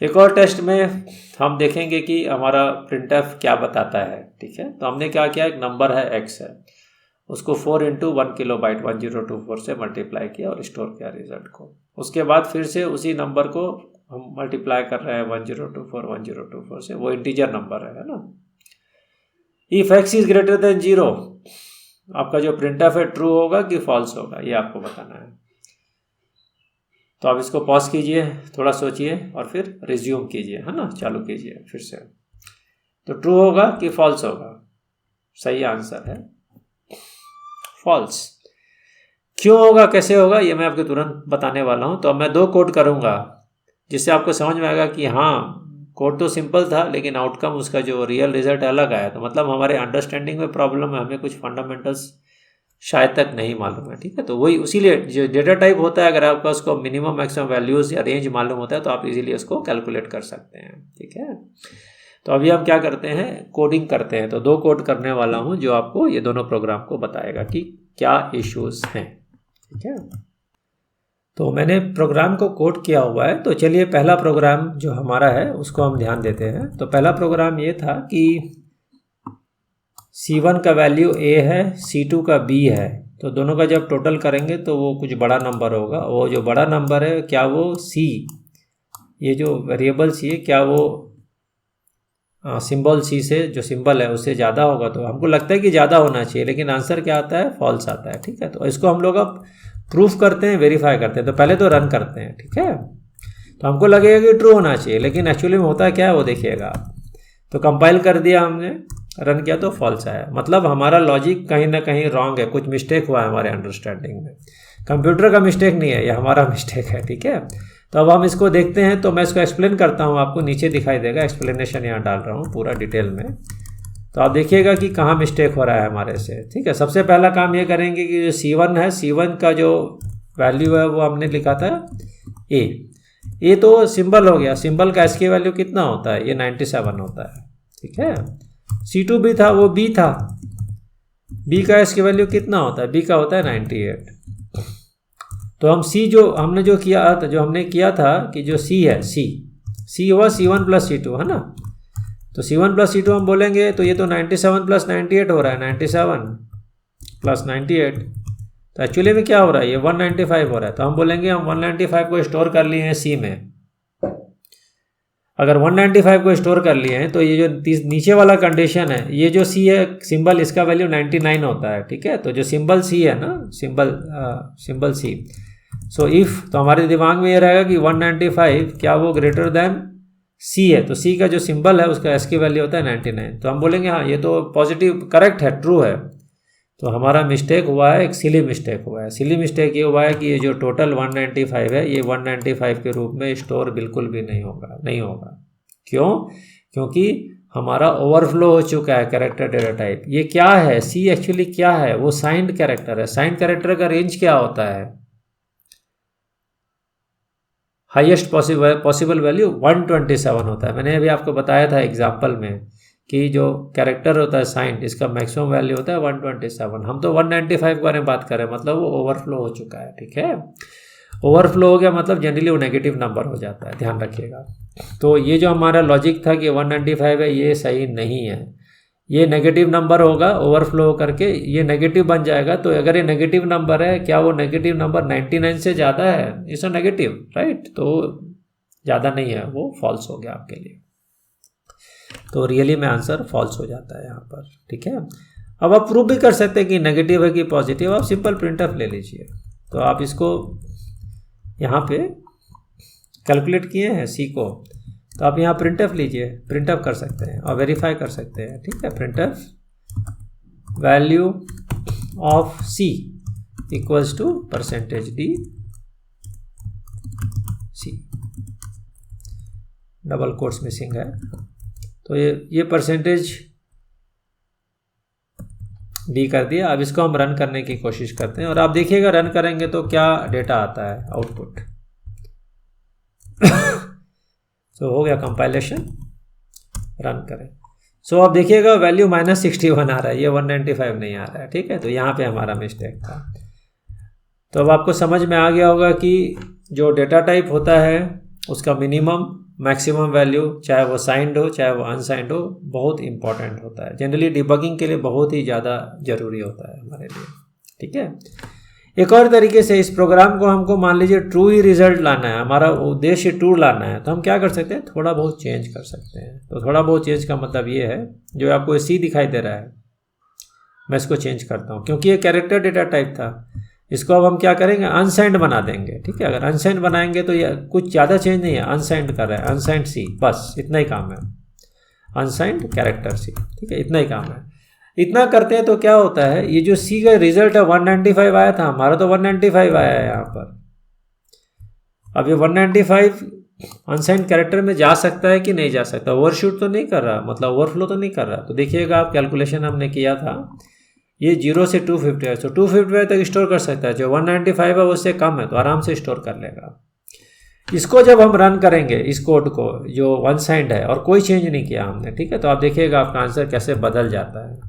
एक और टेस्ट में हम देखेंगे कि हमारा printf क्या बताता है, ठीक है। तो हमने क्या किया, एक नंबर है x है, उसको 4 × 1 किलोबाइट 1024 से मल्टीप्लाई किया और स्टोर किया रिजल्ट को। उसके बाद फिर से उसी नंबर को हम मल्टीप्लाई कर रहे हैं 1024 से, वो इंटीजर नंबर है ना। If x is greater than 0, आपका जो printf है ट्रू होगा कि फॉल्स होगा, ये आपको बताना है। तो आप इसको पॉज कीजिए, थोड़ा सोचिए और फिर रिज्यूम कीजिए, है ना, चालू कीजिए फिर से। तो ट्रू होगा कि फॉल्स होगा, सही आंसर है फॉल्स। क्यों होगा, कैसे होगा, ये मैं आपको तुरंत बताने वाला हूँ। तो अब मैं 2 कोड करूँगा जिससे आपको समझ में आएगा कि हाँ, कोड तो सिंपल था लेकिन आउटकम उसका जो रियल रिजल्ट अलग आया। तो मतलब हमारे अंडरस्टैंडिंग में प्रॉब्लम है, हमें कुछ फंडामेंटल्स शायद तक नहीं मालूम है, ठीक है। तो वही उसीलिए जो डेटा टाइप होता है, अगर आपका उसको मिनिमम मैक्सिमम वैल्यूज़ या रेंज मालूम होता है तो आप इजीली उसको कैलकुलेट कर सकते हैं, ठीक है। तो अभी हम क्या करते हैं, कोडिंग करते हैं। तो 2 कोड करने वाला हूँ जो आपको ये दोनों प्रोग्राम को बताएगा कि क्या इश्यूज़ हैं, ठीक है। तो मैंने प्रोग्राम को कोड किया हुआ है। तो चलिए पहला प्रोग्राम जो हमारा है उसको हम ध्यान देते हैं। तो पहला प्रोग्राम ये था कि C1 का वैल्यू A है, C2 का B है। तो दोनों का जब टोटल करेंगे तो वो कुछ बड़ा नंबर होगा। वो जो बड़ा नंबर है, क्या वो C, ये जो वेरिएबल C है, क्या वो सिंबल सी से जो सिंबल है उससे ज़्यादा होगा तो हमको लगता है कि ज़्यादा होना चाहिए, लेकिन आंसर क्या आता है, फॉल्स आता है। ठीक है, तो इसको हम लोग अब प्रूफ करते हैं, वेरीफाई करते हैं। तो पहले तो रन करते हैं। ठीक है, तो हमको लगेगा कि ट्रू होना चाहिए, लेकिन एक्चुअली में होता क्या है वो देखिएगा आप। तो कंपाइल कर दिया हमने, रन किया तो फॉल्स आया, मतलब हमारा लॉजिक कहीं ना कहीं रॉन्ग है, कुछ मिस्टेक हुआ है हमारे अंडरस्टैंडिंग में। कंप्यूटर का मिस्टेक नहीं है, ये हमारा मिस्टेक है। ठीक है, तो अब हम इसको देखते हैं। तो मैं इसको एक्सप्लेन करता हूँ, आपको नीचे दिखाई देगा, एक्सप्लेनेशन यहाँ डाल रहा हूँ पूरा डिटेल में। तो आप देखिएगा कि कहाँ मिस्टेक हो रहा है हमारे से। ठीक है, सबसे पहला काम ये करेंगे कि जो C1 है, C1 का जो वैल्यू है वो हमने लिखा था ए तो सिंबल हो गया। सिंबल का एसकी वैल्यू कितना होता है, ये 97 होता है। ठीक है, C2 भी था, वो बी था, बी का एसकी वैल्यू कितना होता है, बी का होता है 98। तो हम सी जो हमने किया था कि जो सी है, सी हुआ C1 प्लस C2 है ना। तो C1 प्लस C2 हम बोलेंगे तो ये तो 97 प्लस 98 हो रहा है, 97 प्लस 98। तो एक्चुअली में क्या हो रहा है, ये 195 हो रहा है। तो हम बोलेंगे हम 195 को स्टोर कर लिए हैं सी में। अगर 195 को स्टोर कर लिए हैं तो ये जो नीचे वाला कंडीशन है, ये जो सी है सिंबल, इसका वैल्यू 99 होता है। ठीक है, तो जो सिंबल सी है ना, सिंबल सी, सो इफ, तो हमारे दिमाग में ये रहेगा कि 195 क्या वो ग्रेटर देन सी है। तो सी का जो सिंबल है उसका एस की वैल्यू होता है 99। तो हम बोलेंगे हाँ ये तो पॉजिटिव, करेक्ट है, ट्रू है। तो हमारा मिस्टेक हुआ है, एक सिली मिस्टेक हुआ है। सिली मिस्टेक ये हुआ है कि ये जो टोटल 195 है, ये 195 के रूप में स्टोर बिल्कुल भी नहीं होगा। क्यों? क्योंकि हमारा ओवरफ्लो हो चुका है कैरेक्टर डेटा टाइप। ये क्या है, सी एक्चुअली क्या है, वो साइंड कैरेक्टर है। साइंड कैरेक्टर का रेंज क्या होता है, हाईएस्ट पॉसिबल वैल्यू 127 होता है। मैंने अभी आपको बताया था एग्जाम्पल में कि जो कैरेक्टर होता है साइंड, इसका मैक्सिमम वैल्यू होता है 127। हम तो 195 के बारे में बात कर रहे हैं, मतलब वो ओवरफ्लो हो चुका है। ठीक है, ओवरफ्लो हो गया मतलब जनरली वो नेगेटिव नंबर हो जाता है, ध्यान रखिएगा। तो ये जो हमारा लॉजिक था कि 195 है, ये सही नहीं है। ये नेगेटिव नंबर होगा, ओवरफ्लो करके ये नेगेटिव बन जाएगा। तो अगर ये नेगेटिव नंबर है, क्या वो नेगेटिव नंबर 99 से ज़्यादा है, इट्स अ नेगेटिव, राइट। तो ज़्यादा नहीं है, वो फॉल्स हो गया आपके लिए। तो रियली में आंसर फॉल्स हो जाता है यहाँ पर। ठीक है, अब आप प्रूव भी कर सकते हैं कि नेगेटिव है कि पॉजिटिव। आप सिंपल प्रिंटफ ले लीजिए। तो आप इसको यहाँ पे कैलकुलेट किए हैं सी को, तो आप यहाँ प्रिंटफ लीजिए, प्रिंटफ कर सकते हैं और वेरीफाई कर सकते हैं। ठीक है, printf value of c equals to %d c, double quotes missing है। तो ये परसेंटेज डी कर दिया। अब इसको हम रन करने की कोशिश करते हैं और आप देखिएगा रन करेंगे तो क्या डेटा आता है, आउटपुट। तो हो गया कंपाइलेशन, रन करें। सो आप देखिएगा वैल्यू -61 आ रहा है, ये 195 नहीं आ रहा है। ठीक है, तो यहाँ पे हमारा मिस्टेक था। तो अब आपको समझ में आ गया होगा कि जो डेटा टाइप होता है उसका मिनिमम मैक्सिमम वैल्यू, चाहे वो साइंड हो चाहे वो अनसाइंड हो, बहुत इंपॉर्टेंट होता है। जनरली डिबगिंग के लिए बहुत ही ज़्यादा ज़रूरी होता है हमारे लिए। ठीक है, एक और तरीके से इस प्रोग्राम को हमको मान लीजिए ट्रू ही रिजल्ट लाना है, हमारा उद्देश्य ट्रू लाना है, तो हम क्या कर सकते हैं, थोड़ा बहुत चेंज कर सकते हैं। तो थोड़ा बहुत चेंज का मतलब ये है, जो आपको सी दिखाई दे रहा है, मैं इसको चेंज करता हूँ क्योंकि ये कैरेक्टर डेटा टाइप था। इसको अब हम क्या करेंगे, अनसाइंड बना देंगे। ठीक है, अगर अनसाइंड बनाएंगे तो ये कुछ ज़्यादा चेंज नहीं है, अनसाइंड कर रहा है, अनसाइंड सी, बस इतना ही काम है, अनसाइंड कैरेक्टर सी। ठीक है, इतना ही काम है। इतना करते हैं तो क्या होता है, ये जो सी का रिजल्ट है 195 आया था, हमारा तो 195 आया है यहाँ पर। अब ये 195 अनसाइंड कैरेक्टर में जा सकता है कि नहीं जा सकता, ओवरशूट तो नहीं कर रहा, मतलब ओवरफ्लो तो नहीं कर रहा। तो देखिएगा आप, कैलकुलेशन हमने किया था, ये 0 से 250 है, तो 250 तक स्टोर कर सकता है। जो 195 है उससे कम है तो आराम से स्टोर कर लेगा। इसको जब हम रन करेंगे, इस कोड को जो वन साइड है और कोई चेंज नहीं किया हमने, ठीक है, तो आप देखिएगा आपका आंसर कैसे बदल जाता है।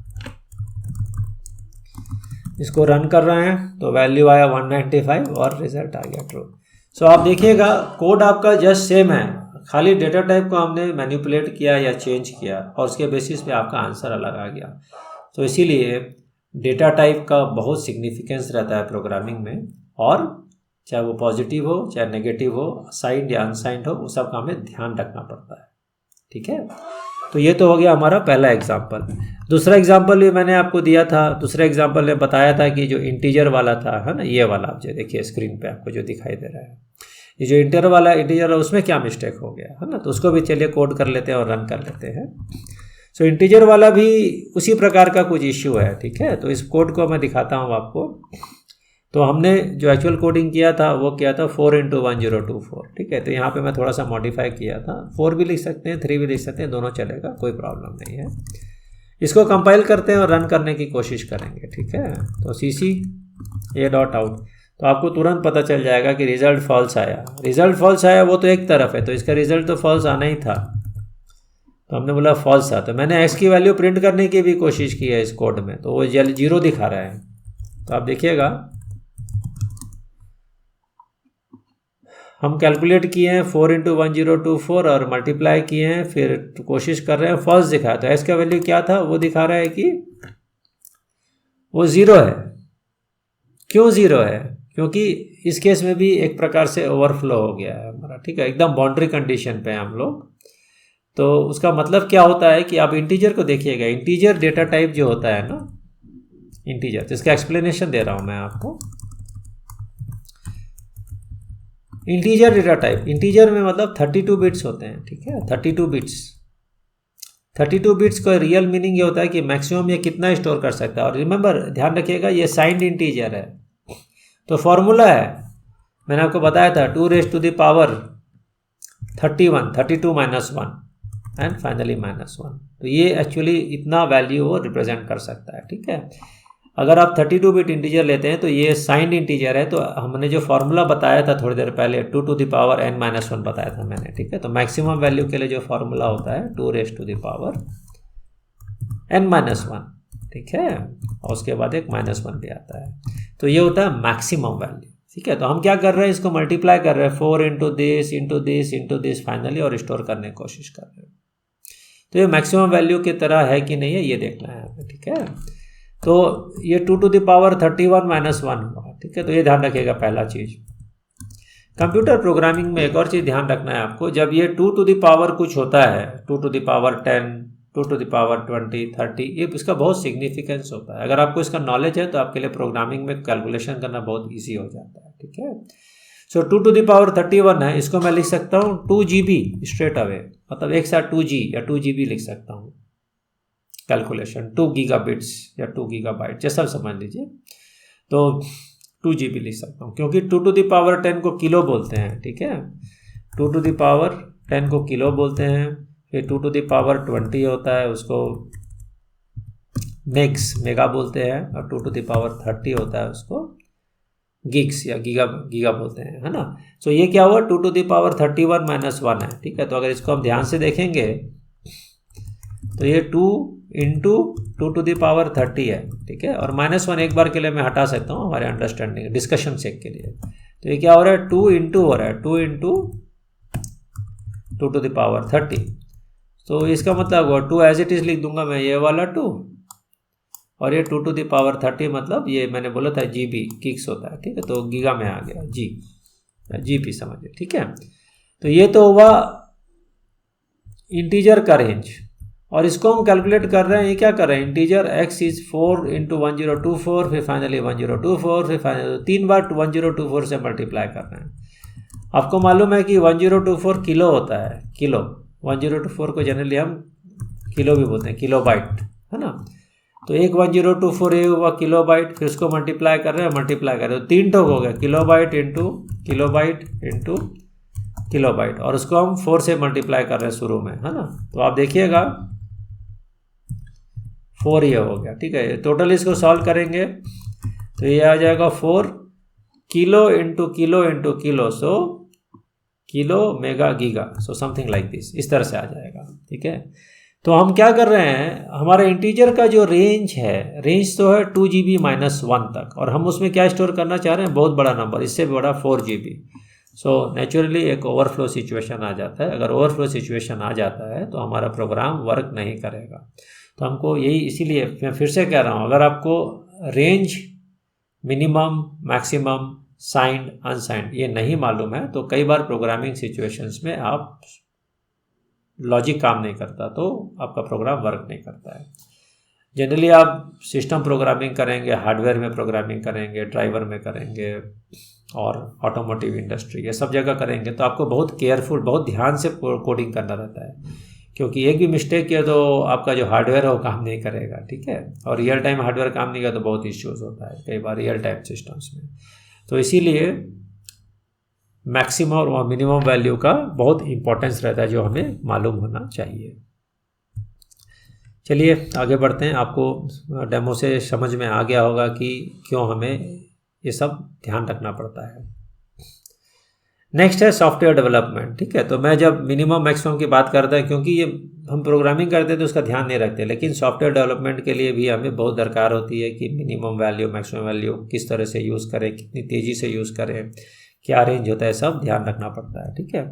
इसको रन कर रहे हैं तो वैल्यू आया 195 और रिजल्ट आ गया ट्रू। सो आप देखिएगा कोड आपका जस्ट सेम है, खाली डेटा टाइप को हमने मैनिपुलेट किया या चेंज किया और उसके बेसिस पे आपका आंसर अलग आ गया। तो इसीलिए डेटा टाइप का बहुत सिग्निफिकेंस रहता है प्रोग्रामिंग में, और चाहे वो पॉजिटिव हो चाहे नेगेटिव हो, साइंड या अनसाइंड हो, वो सब का हमें ध्यान रखना पड़ता है। ठीक है, तो ये तो हो गया हमारा पहला एग्जाम्पल। दूसरा एग्जाम्पल भी मैंने आपको दिया था। दूसरा एग्जाम्पल में बताया था कि जो इंटीजर वाला था, है ना, ये वाला आप जो देखिए स्क्रीन पे आपको जो दिखाई दे रहा है, ये जो इंटीजर वाला उसमें क्या मिस्टेक हो गया, है ना, तो उसको भी चलिए कोड कर लेते हैं और रन कर लेते हैं। सो इंटीजर वाला भी उसी प्रकार का कुछ इश्यू है, ठीक है। तो इस कोड को मैं दिखाता हूँ आपको। तो हमने जो एक्चुअल कोडिंग किया था वो किया था 4 × 1024, ठीक है। तो यहाँ पे मैं थोड़ा सा मॉडिफाई किया था, 4 भी लिख सकते हैं, 3 भी लिख सकते हैं, दोनों चलेगा, कोई प्रॉब्लम नहीं है। इसको कंपाइल करते हैं और रन करने की कोशिश करेंगे, ठीक है। तो cc_a.out, तो आपको तुरंत पता चल जाएगा कि रिजल्ट फॉल्स आया। रिजल्ट फॉल्स आया वो तो एक तरफ है, तो इसका रिजल्ट तो फॉल्स आना ही था, तो हमने बोला फॉल्स था। तो मैंने x की वैल्यू प्रिंट करने की भी कोशिश की है इस कोड में, तो वो 0 दिखा रहा है। तो आप देखिएगा हम कैलकुलेट किए हैं 4 × 1024 और मल्टीप्लाई किए हैं, फिर कोशिश कर रहे हैं, फॉल्स दिखा। तो x का वैल्यू क्या था वो दिखा रहा है कि वो 0 है। क्यों 0 है? क्योंकि इस केस में भी एक प्रकार से ओवरफ्लो हो गया है हमारा, ठीक है, एकदम बाउंड्री कंडीशन पे हम लोग। तो उसका मतलब क्या होता है कि आप इंटीजर को देखिएगा, इंटीजर डेटा टाइप जो होता है ना, इंटीजर, तो इसका एक्सप्लेनेशन दे रहा हूं मैं आपको। इंटीजर डेटा टाइप, इंटीजर में मतलब 32 बिट्स होते हैं, ठीक है, 32 बिट्स। 32 बिट्स का रियल मीनिंग ये होता है कि मैक्सिमम ये कितना स्टोर कर सकता है। और रिमेंबर, ध्यान रखिएगा, ये साइंड इंटीजर है। तो फॉर्मूला है, मैंने आपको बताया था 2⁻31, 32 - 1 एंड फाइनली -1। तो ये एक्चुअली इतना वैल्यू वो रिप्रेजेंट कर सकता है, ठीक है। अगर आप 32 बिट इंटीजर लेते हैं तो ये साइंड इंटीजर है। तो हमने जो फॉर्मूला बताया था थोड़ी देर पहले, 2⁻n-1 बताया था मैंने, ठीक है। तो मैक्सिमम वैल्यू के लिए जो फॉर्मूला होता है 2⁻n-1, ठीक है, और उसके बाद एक -1 भी आता है। तो ये होता है मैक्सिमम वैल्यू, ठीक है। तो हम क्या कर रहे हैं, इसको मल्टीप्लाई कर रहे हैं, 4 × दिस फाइनली, और स्टोर करने की कोशिश कर रहे हैं। तो ये मैक्सिमम वैल्यू की तरह है कि नहीं है ये देखना है हमें, ठीक है। तो ये 2⁻31 - 1 हुआ, ठीक है। तो ये ध्यान रखिएगा पहला चीज़। कंप्यूटर प्रोग्रामिंग में एक और चीज़ ध्यान रखना है आपको, जब ये 2 कुछ होता है, 2⁻10, 2⁻20, 30, ये इसका बहुत सिग्निफिकेंस होता है। अगर आपको इसका नॉलेज है तो आपके लिए प्रोग्रामिंग में कैलकुलेशन करना बहुत ईजी हो जाता है, ठीक है। सो 2⁻31 है, इसको मैं लिख सकता हूँ 2 GB स्ट्रेट अवे, मतलब एक साथ 2G या 2 GB लिख सकता हूँ कैलकुलेशन, 2 गीगाबिट्स या 2 गीगाबाइट जैसा समझ लीजिए। तो 2 GB लिख सकता हूँ, क्योंकि 2⁻10 को किलो बोलते हैं, ठीक है। 2⁻10 को किलो बोलते हैं। फिर 2⁻20 होता है, उसको मेगा बोलते हैं, और 2⁻30 होता है, उसको गिग्स या गीगा बोलते हैं, है ना। सो ये क्या हुआ, 2⁻31 - 1 है, ठीक है। तो अगर इसको हम ध्यान से देखेंगे तो ये 2 × 2⁻30 है, ठीक है। और -1 एक बार के लिए मैं हटा सकता हूँ हमारे अंडरस्टैंडिंग डिस्कशन चेक के लिए। तो ये क्या हो रहा है, 2 × हो रहा है, 2 × 2⁻30। तो इसका मतलब हुआ 2 एज इट इज लिख दूंगा मैं, ये वाला 2, और ये 2⁻30 मतलब ये मैंने बोला था GB गिग्स होता है, ठीक है। तो गीगा में आ गया, GP समझिए, ठीक है। तो ये तो हुआ इंटीजर का रेंज, और इसको हम कैलकुलेट कर रहे हैं। ये क्या कर रहे हैं, इंटीजर x इज 4 × 1024, फिर फाइनली 1024, फिर फाइनली 3 बार 1024 से मल्टीप्लाई कर रहे हैं। आपको मालूम है कि 1024 किलो होता है, किलो 1024 को जनरली हम किलो भी बोलते हैं, किलोबाइट, है ना। तो एक 1024 ये हुआ किलोबाइट, फिर उसको मल्टीप्लाई कर रहे हैं, तो 3 ठोक हो गया, किलोबाइट इंटू किलोबाइट, और उसको हम 4 से मल्टीप्लाई कर रहे हैं शुरू में, है ना। तो आप देखिएगा 4 ये हो गया, ठीक है। टोटल इसको सॉल्व करेंगे तो ये आ जाएगा 4 kilo into kilo, so kilo mega giga, so something like this, इस तरह से आ जाएगा, ठीक है। तो हम क्या कर रहे हैं, हमारे इंटीजर का जो रेंज है, रेंज तो है 2 GB -1 तक, और हम उसमें क्या स्टोर करना चाह रहे हैं, बहुत बड़ा नंबर, इससे भी बड़ा 4 GB। सो नेचुरली एक ओवरफ्लो सिचुएशन आ जाता है। अगर ओवरफ्लो सिचुएशन आ जाता है तो हमारा प्रोग्राम वर्क नहीं करेगा। तो हमको यही, इसीलिए मैं फिर से कह रहा हूँ, अगर आपको range, minimum, maximum, signed, unsigned ये नहीं मालूम है तो कई बार प्रोग्रामिंग सिचुएशंस में आप लॉजिक काम नहीं करता तो आपका प्रोग्राम वर्क नहीं करता है। जनरली आप सिस्टम प्रोग्रामिंग करेंगे, हार्डवेयर में प्रोग्रामिंग करेंगे, ड्राइवर में करेंगे और ऑटोमोटिव इंडस्ट्री, ये सब जगह करेंगे तो आपको बहुत केयरफुल, बहुत ध्यान से कोडिंग करना रहता है, क्योंकि एक भी मिस्टेक किया तो आपका जो हार्डवेयर है वो काम नहीं करेगा, ठीक है। और रियल टाइम हार्डवेयर काम नहीं किया तो बहुत इश्यूज़ होता है कई बार रियल टाइम सिस्टम्स में। तो इसीलिए मैक्सिमम और मिनिमम वैल्यू का बहुत इंपॉर्टेंस रहता है जो हमें मालूम होना चाहिए। चलिए आगे बढ़ते हैं। आपको डेमो से समझ में आ गया होगा कि क्यों हमें ये सब ध्यान रखना पड़ता है। नेक्स्ट है सॉफ्टवेयर डेवलपमेंट, ठीक है। तो मैं जब मिनिमम मैक्सिमम की बात करता है, क्योंकि ये हम प्रोग्रामिंग करते हैं तो उसका ध्यान नहीं रखते, लेकिन सॉफ्टवेयर डेवलपमेंट के लिए भी हमें बहुत दरकार होती है कि मिनिमम वैल्यू मैक्सिमम वैल्यू किस तरह से यूज़ करें, कितनी तेज़ी से यूज़ करें, क्या रेंज होता है, सब ध्यान रखना पड़ता है, ठीक है।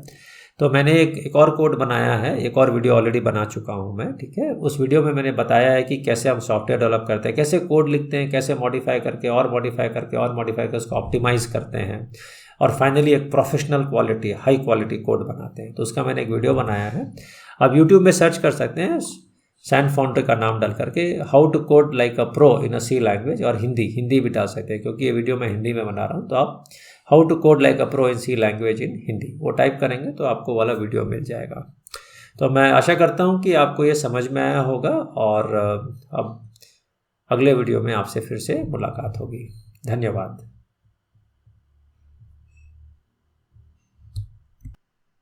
तो मैंने एक और कोड बनाया है, एक और वीडियो ऑलरेडी बना चुका हूँ मैं, ठीक है। उस वीडियो में मैंने बताया है कि कैसे हम सॉफ्टवेयर डेवलप करते हैं, कैसे कोड लिखते हैं, कैसे मॉडिफाई करके और मॉडिफाई करके और मॉडिफाई करके उसको ऑप्टिमाइज़ करते हैं और फाइनली एक professional quality, high quality code बनाते हैं। तो उसका मैंने एक वीडियो बनाया है, आप यूट्यूब में सर्च कर सकते हैं सैन फाउंड्री का नाम डाल करके, how to code like a pro in a C language, और हिंदी भी डाल सकते हैं क्योंकि ये वीडियो मैं हिंदी में बना रहा हूँ। तो आप how to code like a pro in C language in Hindi वो टाइप करेंगे तो आपको वाला वीडियो मिल जाएगा। तो मैं आशा करता हूँ कि आपको ये समझ में आया होगा और अब अगले वीडियो में आपसे फिर से मुलाकात होगी। धन्यवाद।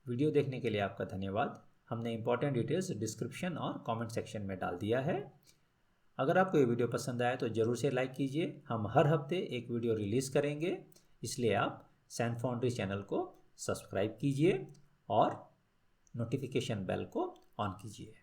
वीडियो देखने के लिए आपका धन्यवाद। हमने इंपॉर्टेंट डिटेल्स डिस्क्रिप्शन और कमेंट सेक्शन में डाल दिया है। अगर आपको ये वीडियो पसंद आया तो ज़रूर से लाइक कीजिए। हम हर हफ्ते एक वीडियो रिलीज़ करेंगे, इसलिए आप सैन फाउंड्री चैनल को सब्सक्राइब कीजिए और नोटिफिकेशन बेल को ऑन कीजिए।